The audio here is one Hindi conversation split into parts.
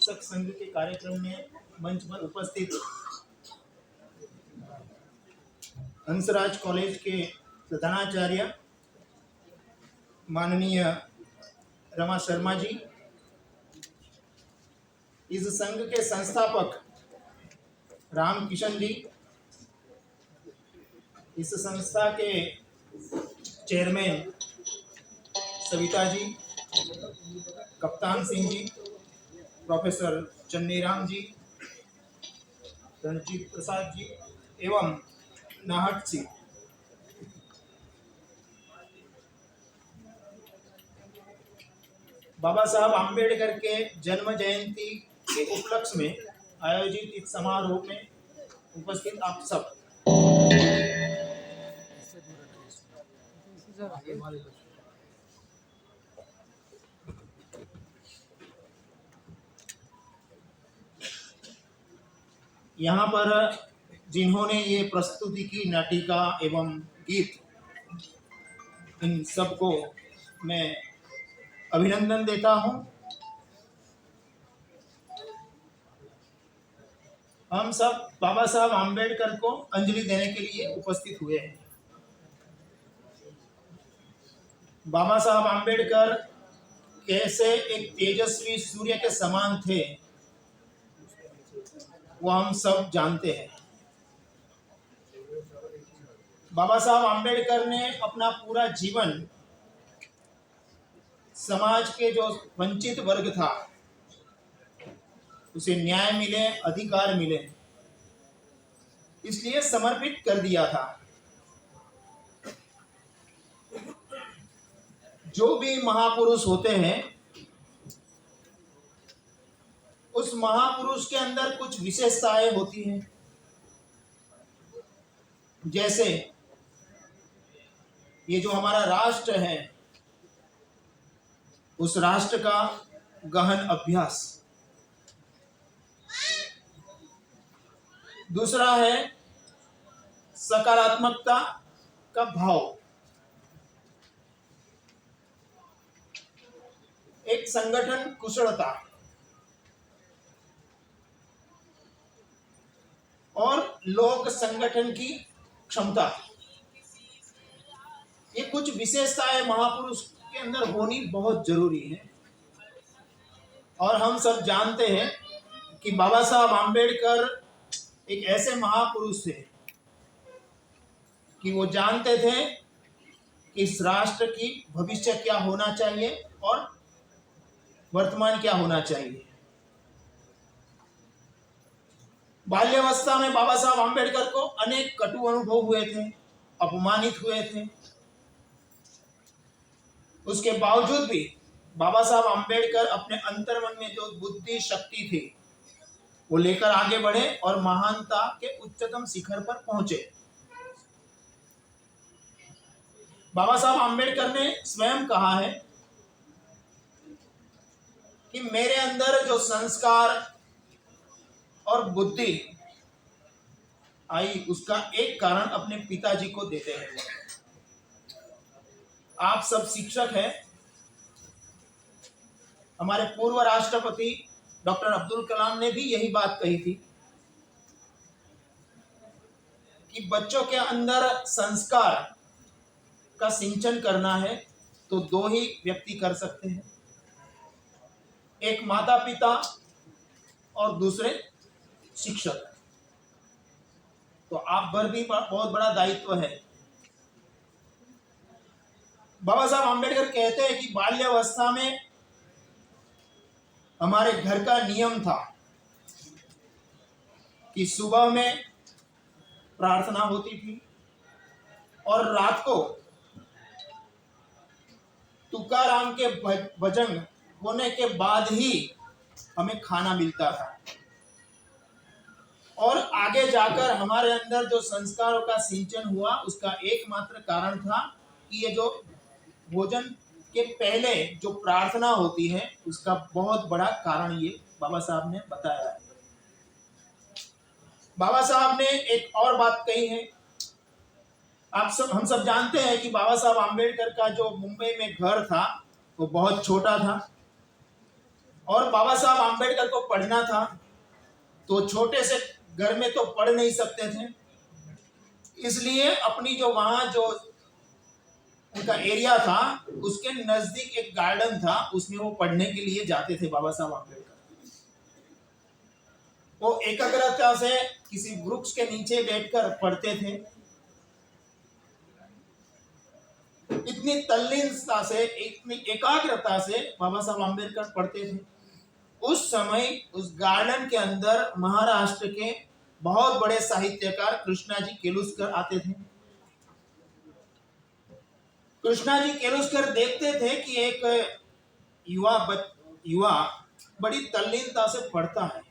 शिक्षक संघ के कार्यक्रम में मंच पर उपस्थित हंसराज कॉलेज के प्रधानाचार्य माननीय रमा शर्मा जी, इस संघ के संस्थापक राम किशन जी, इस संस्था के चेयरमैन सविता जी, कप्तान सिंह जी, प्रोफेसर चन्नीराम जी, रणजीत प्रसाद जी एवं नाहट सिंह। बाबा साहब आम्बेडकर के जन्म जयंती के उपलक्ष्य में आयोजित इस समारोह में उपस्थित आप सब, यहाँ पर जिन्होंने ये प्रस्तुति की नाटिका एवं गीत, इन सबको मैं अभिनंदन देता हूँ। हम सब बाबा साहब आम्बेडकर को अंजलि देने के लिए उपस्थित हुए हैं। बाबा साहब आम्बेडकर कैसे एक तेजस्वी सूर्य के समान थे, वो हम सब जानते हैं। बाबा साहब आम्बेडकर ने अपना पूरा जीवन समाज के जो वंचित वर्ग था उसे न्याय मिले, अधिकार मिले, इसलिए समर्पित कर दिया था। जो भी महापुरुष होते हैं, उस महापुरुष के अंदर कुछ विशेषताएं होती हैं। जैसे ये जो हमारा राष्ट्र है, उस राष्ट्र का गहन अभ्यास। दूसरा है सकारात्मकता का भाव। एक संगठन कुशलता और लोक संगठन की क्षमता, ये कुछ विशेषताएं महापुरुष के अंदर होनी बहुत जरूरी है। और हम सब जानते हैं कि बाबा साहब आम्बेडकर एक ऐसे महापुरुष थे कि वो जानते थे कि इस राष्ट्र की भविष्य क्या होना चाहिए और वर्तमान क्या होना चाहिए। बाल्यावस्था में बाबा साहब आम्बेडकर को अनेक कटु अनुभव हुए थे, अपमानित हुए थे। उसके बावजूद भी बाबा साहब आम्बेडकर अपने अंतर्मन में जो बुद्धि शक्ति थी वो लेकर आगे बढ़े और महानता के उच्चतम शिखर पर पहुंचे। बाबा साहब आम्बेडकर ने स्वयं कहा है कि मेरे अंदर जो संस्कार और बुद्धि आई, उसका एक कारण अपने पिताजी को देते हैं। आप सब शिक्षक हैं। हमारे पूर्व राष्ट्रपति डॉक्टर अब्दुल कलाम ने भी यही बात कही थी कि बच्चों के अंदर संस्कार का सिंचन करना है तो दो ही व्यक्ति कर सकते हैं, एक माता पिता और दूसरे शिक्षक। तो आप पर भी बहुत बड़ा दायित्व है। बाबा साहब आम्बेडकर कहते हैं कि बाल्यावस्था में हमारे घर का नियम था कि सुबह में प्रार्थना होती थी और रात को तुकाराम के भजन होने के बाद ही हमें खाना मिलता था। और आगे जाकर हमारे अंदर जो संस्कारों का सिंचन हुआ, उसका एकमात्र कारण था कि ये जो भोजन के पहले जो प्रार्थना होती है, उसका बहुत बड़ा कारण ये बाबा साहब ने बताया है। बाबा साहब ने एक और बात कही है। हम सब जानते हैं कि बाबा साहब आम्बेडकर का जो मुंबई में घर था वो बहुत छोटा था। और बाबा साहब आम्बेडकर को पढ़ना था, तो छोटे से घर में तो पढ़ नहीं सकते थे, इसलिए अपनी जो वहाँ जो उनका एरिया था उसके नजदीक एक गार्डन था, उसमें वो पढ़ने के लिए जाते थे बाबा साहब आम्बेडकर। वो एकाग्रता से किसी वृक्ष के नीचे बैठकर पढ़ते थे, इतनी तल्लीनता से, इतनी एकाग्रता से बाबा साहब आम्बेडकर पढ़ते थे। उस समय उस गार्डन के अंदर महाराष्ट्र के बहुत बड़े साहित्यकार कृष्णाजी केलुस्कर आते थे। कृष्णाजी केलुस्कर देखते थे कि एक युवा बड़ी तल्लीनता से पढ़ता है।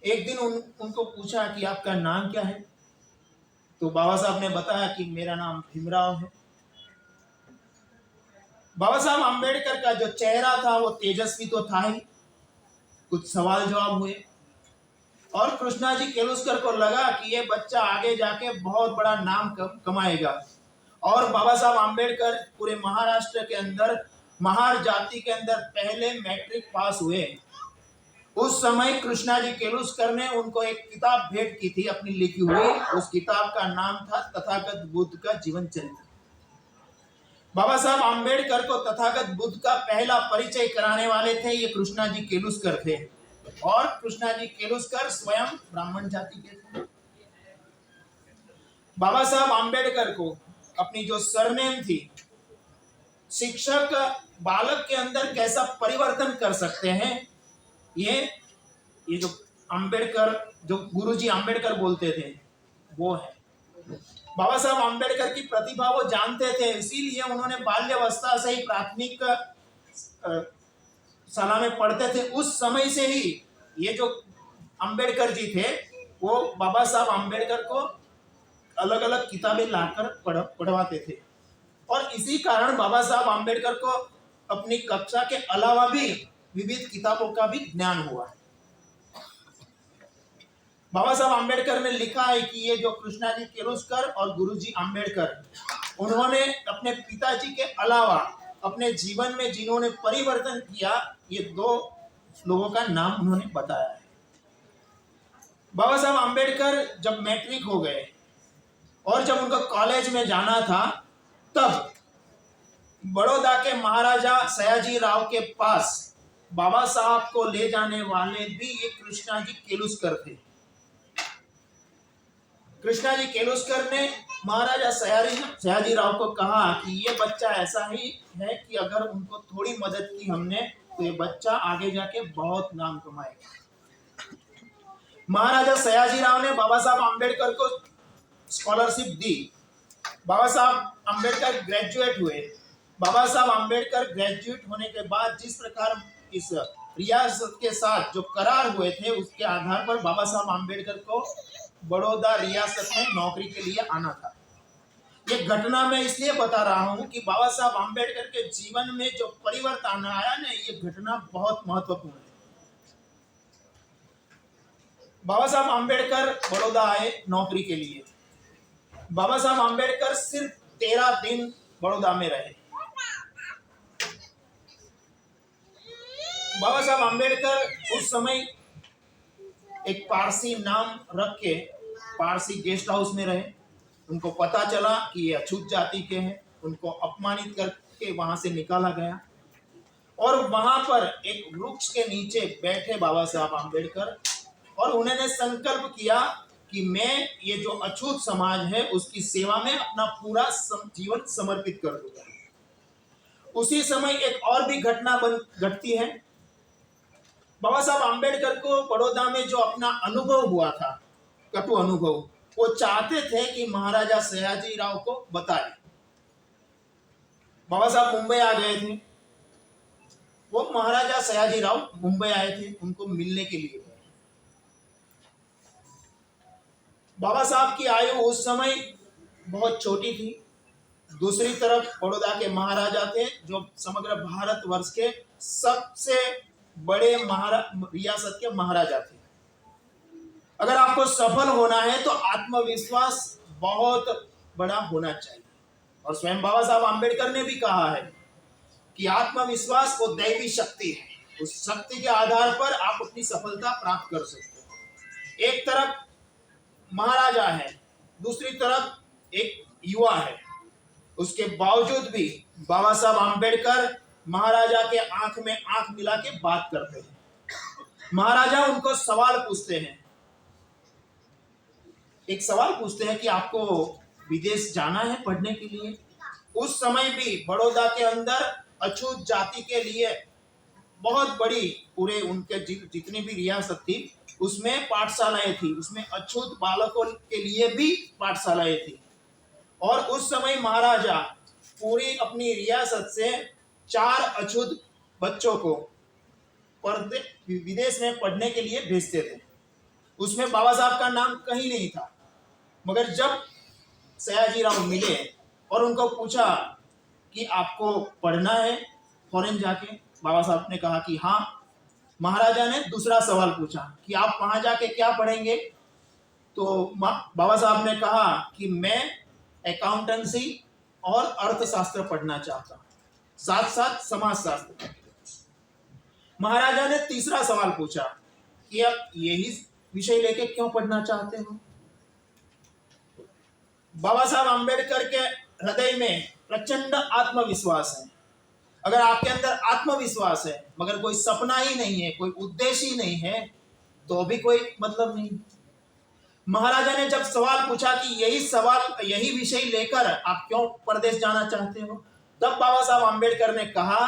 एक दिन उनको पूछा कि आपका नाम क्या है, तो बाबा साहब ने बताया कि मेरा नाम भीमराव है। बाबा साहब आम्बेडकर का जो चेहरा था वो तेजस्वी तो था ही। कुछ सवाल जवाब हुए और कृष्णाजी केलुस्कर को लगा कि ये बच्चा आगे जाके बहुत बड़ा नाम कमाएगा। और बाबा साहब आम्बेडकर पूरे महाराष्ट्र के अंदर महार जाति के अंदर पहले मैट्रिक पास हुए। उस समय कृष्णाजी केलुस्कर ने उनको एक किताब भेंट की थी अपनी लिखी हुई। उस किताब का नाम था तथागत बुद्ध का जीवन चरित्र। बाबा साहब आम्बेडकर को तथागत बुद्ध का पहला परिचय कराने वाले थे ये कृष्णाजी केलुस्कर थे। और कृष्णाजी केलुस्कर स्वयं ब्राह्मण जाति के थे। बाबा साहब आम्बेडकर को अपनी जो सरनेम थी, शिक्षक बालक के अंदर कैसा परिवर्तन कर सकते हैं, ये जो आम्बेडकर, जो गुरुजी आम्बेडकर बोलते थे वो है। बाबा साहब आम्बेडकर की प्रतिभा वो जानते थे, इसीलिए उन्होंने बाल्यावस्था से ही प्राथमिक शाला में पढ़ते थे। उस समय से ही ये जो आम्बेडकर जी थे वो बाबा साहब आम्बेडकर को अलग अलग किताबें लाकर पढ़वाते थे। और इसी कारण बाबा साहब आम्बेडकर को अपनी कक्षा के अलावा भी विविध किताबों का भी ज्ञान हुआ है। बाबा साहब आम्बेडकर ने लिखा है कि ये जो कृष्णाजी केलुस्कर और गुरुजी आम्बेडकर, उन्होंने अपने पिताजी के अलावा अपने जीवन में जिन्होंने परिवर्तन किया, ये दो लोगों का नाम उन्होंने बताया है। बाबा साहब आम्बेडकर जब मैट्रिक हो गए और जब उनको कॉलेज में जाना था, तब बड़ौदा के महाराजा सयाजी राव के पास बाबा साहब को ले जाने वाले भी ये कृष्णाजी केलुस्कर थे। कृष्णाजी केलुस्कर ने महाराजा सयाजी राव को कहा कि ये बच्चा ऐसा ही है कि अगर उनको थोड़ी मदद की हमने तो ये बच्चा आगे जाके बहुत नाम कमाएगा। महाराजा सयाजी राव ने बाबा साहब आम्बेडकर को स्कॉलरशिप दी। बाबा साहब आम्बेडकर ग्रेजुएट हुए। बाबा साहब आम्बेडकर ग्रेजुएट होने के बाद जिस प्रकार इस रियासत के साथ जो करार हुए थे, उसके आधार पर बाबा साहब आम्बेडकर को बड़ौदा रियासत में नौकरी के लिए आना था। ये घटना मैं इसलिए बता रहा हूं कि बाबा साहब आम्बेडकर के जीवन में जो परिवर्तन आया ना, ये घटना बहुत महत्वपूर्ण है। बाबा साहब आम्बेडकर बड़ौदा आए नौकरी के लिए। बाबा साहब आम्बेडकर सिर्फ 13 दिन बड़ौदा में रहे। बाबा साहब आम्बेडकर उस समय एक पारसी नाम रख के पारसी गेस्ट हाउस में रहे। उनको पता चला कि ये अछूत जाति के हैं, उनको अपमानित करके वहां से निकाला गया। और वहां पर एक वृक्ष के नीचे बैठे बाबा साहब आम्बेडकर और उन्होंने संकल्प किया कि मैं ये जो अछूत समाज है उसकी सेवा में अपना पूरा जीवन समर्पित कर दूंगा। उसी समय एक और भी घटना घटती है। बाबा साहब आम्बेडकर को बड़ौदा में जो अपना अनुभव हुआ था, कटु अनुभव, वो चाहते थे कि महाराजा सयाजी राव को बताए। बाबा साहब मुंबई आ गए थे। वो महाराजा सयाजी राव मुंबई आए थे उनको मिलने के लिए। बाबा साहब की आयु उस समय बहुत छोटी थी। दूसरी तरफ बड़ौदा के महाराजा थे जो समग्र भारतवर्ष के सबसे बड़े रियासत के महाराजा थे। अगर आपको सफल होना है तो आत्मविश्वास बहुत बड़ा होना चाहिए। और स्वयं बाबा साहब आम्बेडकर ने भी कहा है कि आत्मविश्वास वो दैवी शक्ति है, उस शक्ति के आधार पर आप अपनी सफलता प्राप्त कर सकते हो। एक तरफ महाराजा है, दूसरी तरफ एक युवा है, उसके बावजूद भी बाबा साहब आम्बेडकर महाराजा के आंख में आंख मिला के बात करते हैं। महाराजा उनको सवाल पूछते हैं, एक सवाल पूछते हैं कि आपको विदेश जाना है पढ़ने के लिए। उस समय भी बड़ौदा के अंदर अछूत जाति के लिए बहुत बड़ी, पूरे उनके जितनी भी रियासत थी उसमें पाठशालाएं थी, उसमें अछूत बालकों के लिए भी पाठशालाएं थी। और उस समय महाराजा पूरी अपनी रियासत से 4 अछूत बच्चों को विदेश में पढ़ने के लिए भेजते थे। उसमें बाबा साहब का नाम कहीं नहीं था। मगर जब सयाजीराव मिले और उनको पूछा कि आपको पढ़ना है फॉरेन जाके, बाबा साहब ने कहा कि हाँ। महाराजा ने दूसरा सवाल पूछा कि आप वहां जाके क्या पढ़ेंगे, तो बाबा साहब ने कहा कि मैं अकाउंटेंसी और अर्थशास्त्र पढ़ना चाहता हूँ, साथ साथ समाजशास्त्र। महाराजा ने तीसरा सवाल पूछा कि आप यही विषय लेके क्यों पढ़ना चाहते हो। बाबा साहब आम्बेडकर के हृदय में प्रचंड आत्मविश्वास है। अगर आपके अंदर आत्मविश्वास है मगर कोई सपना ही नहीं है, कोई उद्देश्य ही नहीं है, तो भी कोई मतलब नहीं। महाराजा ने जब सवाल पूछा कि यही विषय लेकर आप क्यों परदेश जाना चाहते हो, तब बाबा साहब आम्बेडकर ने कहा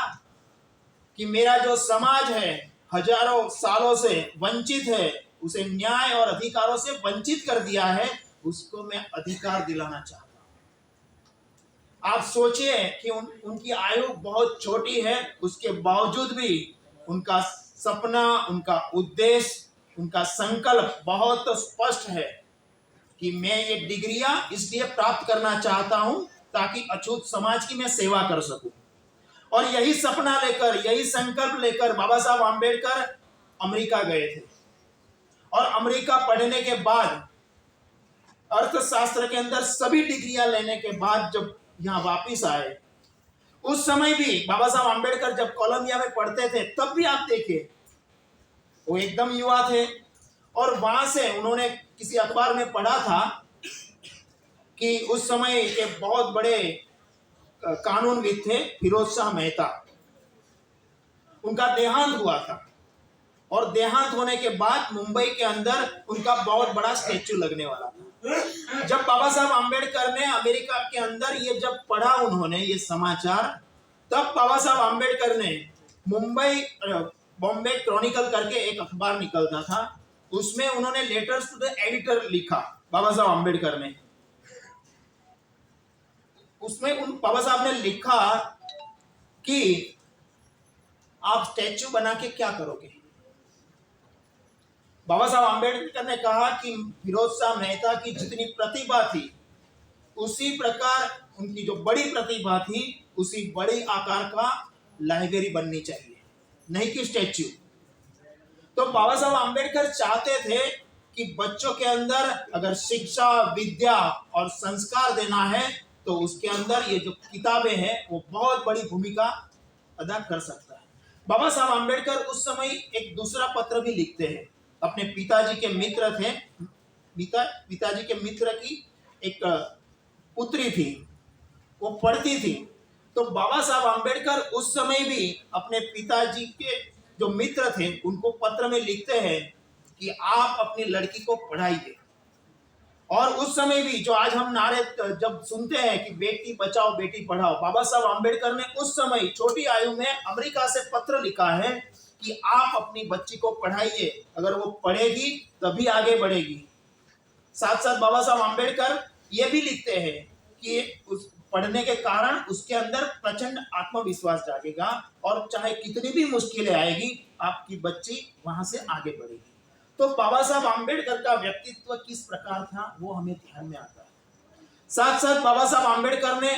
कि मेरा जो समाज है हजारों सालों से वंचित है, उसे न्याय और अधिकारों से वंचित कर दिया है, उसको मैं अधिकार दिलाना चाहता हूं। आप सोचिए कि उनकी आयु बहुत छोटी है, उसके बावजूद भी उनका सपना, उनका उद्देश्य, उनका संकल्प बहुत स्पष्ट है कि मैं ये डिग्रियां इसलिए प्राप्त करना चाहता हूं ताकि अछूत समाज की मैं सेवा कर सकूं। और यही सपना लेकर, यही संकल्प लेकर बाबा साहब आम्बेडकर अमेरिका गए थे। और अमेरिका पढ़ने के बाद, अर्थशास्त्र के अंदर सभी डिग्रियां लेने के बाद जब यहाँ वापिस आए, उस समय भी बाबा साहब आम्बेडकर जब कोलंबिया में पढ़ते थे तब भी आप देखिए वो एकदम युवा थे। और वहां से उन्होंने किसी अखबार में पढ़ा था कि उस समय के बहुत बड़े कानूनविद थे फिरोज शाह मेहता, उनका देहांत हुआ था। और देहांत होने के बाद मुंबई के अंदर उनका बहुत बड़ा स्टैच्यू लगने वाला था। जब बाबा साहब आम्बेडकर ने अमेरिका के अंदर ये जब पढ़ा उन्होंने ये समाचार, तब बाबा साहब आम्बेडकर ने बॉम्बे क्रॉनिकल करके एक अखबार निकलता था, उसमें उन्होंने लेटर्स टू द एडिटर लिखा बाबा साहब आम्बेडकर ने। उसमें बाबा साहब ने लिखा कि आप स्टैच्यू बना के क्या करोगे। बाबा साहब आम्बेडकर ने कहा कि फिरोज शाह मेहता की जितनी प्रतिभा थी उसी प्रकार उनकी जो बड़ी प्रतिभा थी उसी बड़ी आकार का लाइब्रेरी बननी चाहिए, नहीं कि स्टैच्यू। तो बाबा साहब आम्बेडकर चाहते थे कि बच्चों के अंदर अगर शिक्षा, विद्या और संस्कार देना है तो उसके अंदर ये जो किताबें हैं वो बहुत बड़ी भूमिका अदा कर सकता है। बाबा साहब आम्बेडकर उस समय एक दूसरा पत्र भी लिखते हैं। अपने पिताजी के मित्र थे, पिताजी के मित्र की एक पुत्री थी, वो पढ़ती थी। तो बाबा साहब आम्बेडकर उस समय भी अपने पिताजी के जो मित्र थे उनको पत्र में लिखते हैं कि आप अपनी लड़की को पढ़ाइए। और उस समय भी जो आज हम नारे जब सुनते हैं कि बेटी बचाओ बेटी पढ़ाओ, बाबा साहब आम्बेडकर ने उस समय छोटी आयु में अमेरिका से पत्र लिखा है कि आप अपनी बच्ची को पढ़ाइए, अगर वो पढ़ेगी तभी आगे बढ़ेगी। साथ साथ बाबा साहब आम्बेडकर ये भी लिखते हैं कि उस पढ़ने के कारण उसके अंदर प्रचंड आत्मविश्वास जागेगा और चाहे कितनी भी मुश्किलें आएगी आपकी बच्ची वहां से आगे बढ़ेगी। तो बाबा साहब आम्बेडकर का व्यक्तित्व किस प्रकार था वो हमें ध्यान में आता है। साथ साथ बाबा साहब आम्बेडकर ने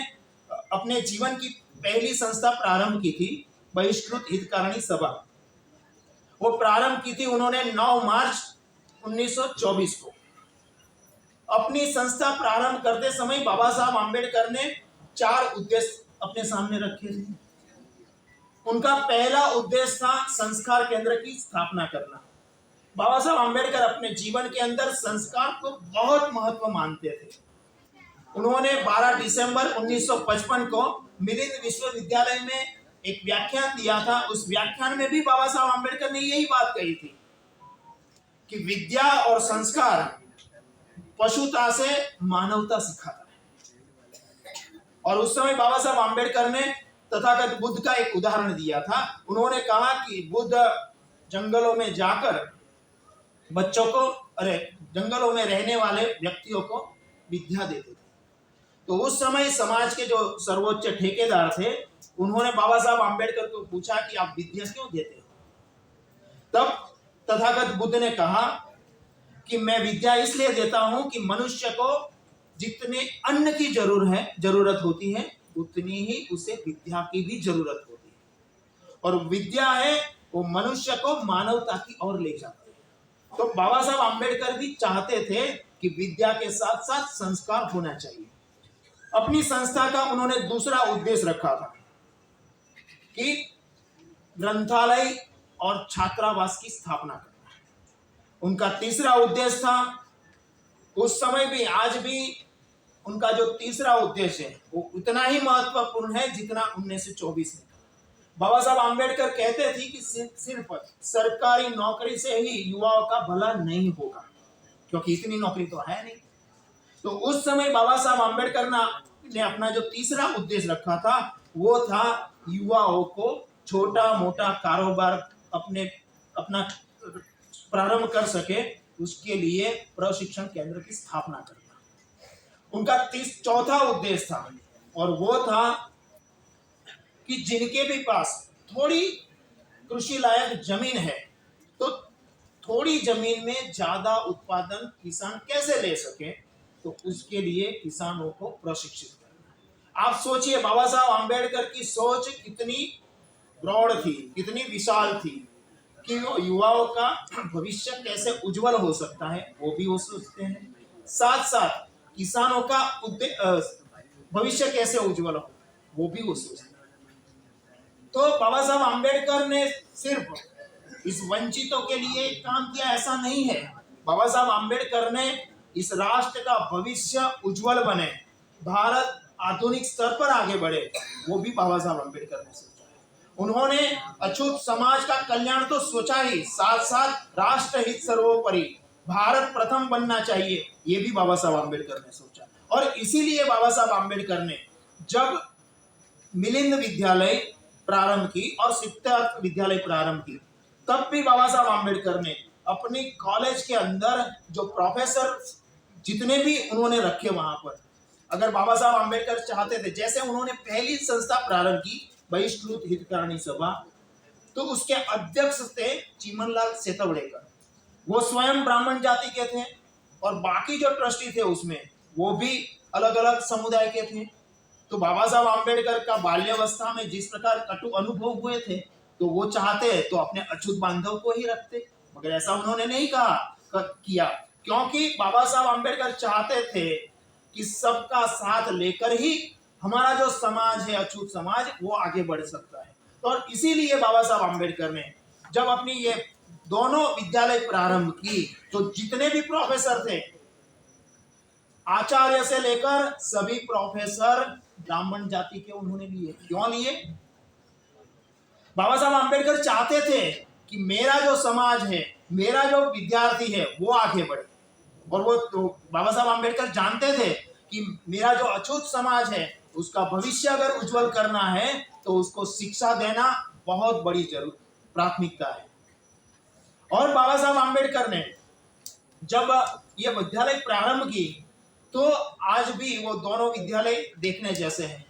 अपने जीवन की पहली संस्था प्रारंभ की थी, बहिष्कृत हितकारिणी सभा। वो प्रारंभ की थी उन्होंने 9 मार्च 1924 को। अपनी संस्था प्रारंभ करते समय बाबा साहब आम्बेडकर ने 4 उद्देश्य अपने सामने रखे थे। उनका पहला उद्देश्य था संस्कार केंद्र की स्थापना करना। बाबा साहब आम्बेडकर अपने जीवन के अंदर संस्कार को बहुत महत्व मानते थे। उन्होंने 12 दिसंबर 1955 को मिलिंद विश्वविद्यालय में एक व्याख्यान दिया था। उस व्याख्यान में भी बाबा साहब आम्बेडकर ने यही बात कही थी कि विद्या और संस्कार पशुता से मानवता सिखाता है। और उस समय बाबा साहब आम्बेडकर ने तथागत बुद्ध का एक उदाहरण दिया था। उन्होंने कहा कि बुद्ध जंगलों में जाकर बच्चों को, जंगलों में रहने वाले व्यक्तियों को विद्या देते थे। तो उस समय समाज के जो सर्वोच्च ठेकेदार थे, उन्होंने बाबा साहब आम्बेडकर को पूछा कि आप विद्या क्यों देते हो। तब तथागत बुद्ध ने कहा कि मैं विद्या इसलिए देता हूं कि मनुष्य को जितने अन्न की जरूरत होती है, उतनी ही उसे विद्या की भी जरूरत होती है। और विद्या है वो मनुष्य को मानवता की ओर ले जाती है। तो बाबा साहब आम्बेडकर भी चाहते थे कि विद्या के साथ साथ संस्कार होना चाहिए। अपनी संस्था का उन्होंने दूसरा उद्देश्य रखा था कि ग्रंथालय और छात्रावास की स्थापना करना। उनका तीसरा उद्देश्य था, उस समय भी आज भी उनका जो तीसरा उद्देश्य है वो उतना ही महत्वपूर्ण है जितना 1924 में। बाबा साहब आम्बेडकर कहते थे कि सिर्फ सरकारी नौकरी से ही युवाओं का भला नहीं होगा, क्योंकि इतनी नौकरी तो है नहीं। तो उस समय बाबा साहब आम्बेडकर ने अपना जो तीसरा उद्देश्य रखा था वो था युवाओं को छोटा मोटा कारोबार अपना प्रारंभ कर सके, उसके लिए प्रशिक्षण केंद्र की स्थापना करना उनका चौथा उद्देश्य था। और वो था कि जिनके भी पास थोड़ी कृषि लायक जमीन है, तो थोड़ी जमीन में ज्यादा उत्पादन किसान कैसे ले सके, तो उसके लिए किसानों को प्रशिक्षित करना। आप सोचिए बाबा साहब आम्बेडकर की सोच कितनी ब्रॉड थी, कितनी विशाल थी कि वो युवाओं का भविष्य कैसे उज्जवल हो सकता है वो भी वो सोचते हैं, साथ साथ किसानों का भविष्य कैसे उज्जवल हो वो भी वो सोचते हैं। तो बाबा साहब आम्बेडकर ने सिर्फ इस वंचितों के लिए काम किया ऐसा नहीं है। बाबा साहब आम्बेडकर ने इस राष्ट्र का भविष्य उज्जवल बने, भारत आधुनिक स्तर पर आगे बढ़े, वो भी बाबा साहब आम्बेडकर ने सोचा है। उन्होंने अछूत समाज का कल्याण तो सोचा ही, साथ साथ राष्ट्र हित सर्वोपरि, भारत प्रथम बनना चाहिए, ये भी बाबा साहब आम्बेडकर ने सोचा। और इसीलिए बाबा साहब आम्बेडकर ने जब मिलिंद विद्यालय प्रारंभ की और सिद्धार्थ विद्यालय प्रारंभ की, तब भी बाबा साहब आम्बेडकर ने अपनी कॉलेज के अंदर जो प्रोफेसर जितने भी उन्होंने रखे वहां पर, अगर बाबा साहब आम्बेडकर चाहते थे, जैसे उन्होंने पहली संस्था प्रारंभ की बहिष्कृत हितकारिणी सभा, तो उसके अध्यक्ष थे चिमनलाल सेतवड़ेकर। वो स्वयं ब्राह्मण जाति के थे और बाकी जो ट्रस्टी थे उसमें वो भी अलग अलग समुदाय के थे। तो बाबा साहब आम्बेडकर का बाल्यावस्था में जिस प्रकार कटु अनुभव हुए थे, तो वो चाहते तो अपने अछूत बांधव को ही रखते, मगर ऐसा उन्होंने नहीं किया, क्योंकि बाबा साहब आम्बेडकर चाहते थे कि सबका साथ लेकर ही हमारा जो समाज है, अछूत समाज, वो आगे बढ़ सकता है। और इसीलिए बाबा साहब आम्बेडकर ने जब अपनी ये दोनों विद्यालय प्रारंभ की, तो जितने भी प्रोफेसर थे, आचार्य से लेकर सभी प्रोफेसर ब्राह्मण जाति के उन्होंने लिए। क्यों लिए? बाबा साहब आम्बेडकर चाहते थे कि मेरा जो समाज है, मेरा जो विद्यार्थी है, वो आगे बढ़े। और वो तो बाबा साहब आम्बेडकर जानते थे कि मेरा जो अछूत समाज है, उसका भविष्य अगर उज्जवल करना है तो उसको शिक्षा देना बहुत बड़ी प्राथमिकता है। और बाबा साहब आम्बेडकर ने जब ये विद्यालय प्रारंभ की, तो आज भी वो दोनों विद्यालय देखने जैसे हैं।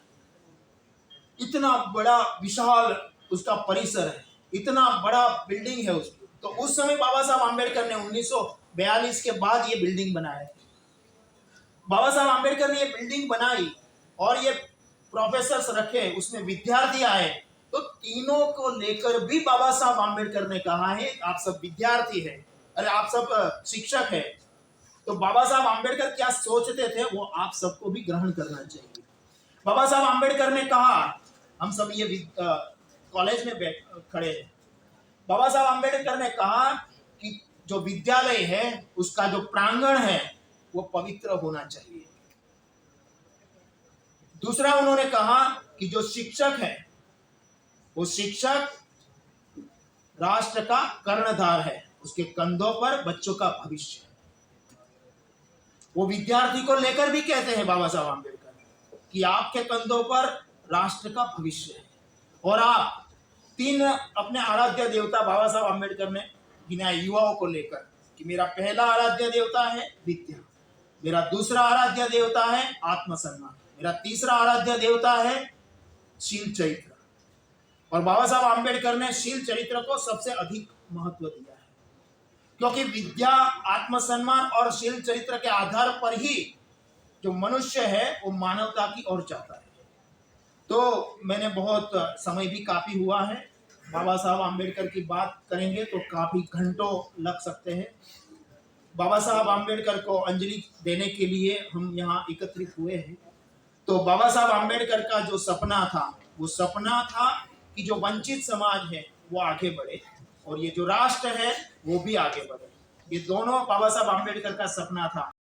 इतना बड़ा विशाल उसका परिसर है, इतना बड़ा बिल्डिंग है उसकी। तो उस समय बाबा साहब आम्बेडकर ने 1942 के बाद ये बिल्डिंग बनाया। बाबा साहब आम्बेडकर ने ये बिल्डिंग बनाई और ये प्रोफेसर्स रखे, उसमें विद्यार्थी आए, तो तीनों को लेकर भी बाबा साहब आम्बेडकर ने कहा है आप सब विद्यार्थी हैं, अरे आप सब शिक्षक हैं। तो बाबा साहब आम्बेडकर क्या सोचते थे वो आप सबको भी ग्रहण करना चाहिए। बाबा साहब आम्बेडकर ने कहा हम सब ये कॉलेज में खड़े हैं। बाबा साहब आम्बेडकर ने कहा कि जो विद्यालय है उसका जो प्रांगण है वो पवित्र होना चाहिए। दूसरा उन्होंने कहा कि जो शिक्षक है वो शिक्षक राष्ट्र का कर्णधार है, उसके कंधों पर बच्चों का भविष्य है। वो विद्यार्थी को लेकर भी कहते हैं बाबा साहब आम्बेडकर कि आपके कंधों पर राष्ट्र का भविष्य है। और आप तीन अपने आराध्य देवता बाबा साहब आम्बेडकर ने गिनाए युवाओं को लेकर कि मेरा पहला आराध्य देवता है विद्या, मेरा दूसरा आराध्य देवता है आत्मसम्मान, मेरा तीसरा आराध्य देवता है शील चरित्र। और बाबा साहब आम्बेडकर ने शील चरित्र को सबसे अधिक महत्व दिया है, क्योंकि विद्या, आत्मसम्मान और शील चरित्र के आधार पर ही जो मनुष्य है वो मानवता की ओर जाता है। तो मैंने बहुत समय भी काफी हुआ है, बाबा साहब आम्बेडकर की बात करेंगे तो काफी घंटों लग सकते हैं। बाबा साहब आम्बेडकर को अंजलि देने के लिए हम यहाँ एकत्रित हुए हैं। तो बाबा साहब आम्बेडकर का जो सपना था वो सपना था कि जो वंचित समाज है वो आगे बढ़े और ये जो राष्ट्र है वो भी आगे बढ़े। ये दोनों बाबा साहब आम्बेडकर का सपना था।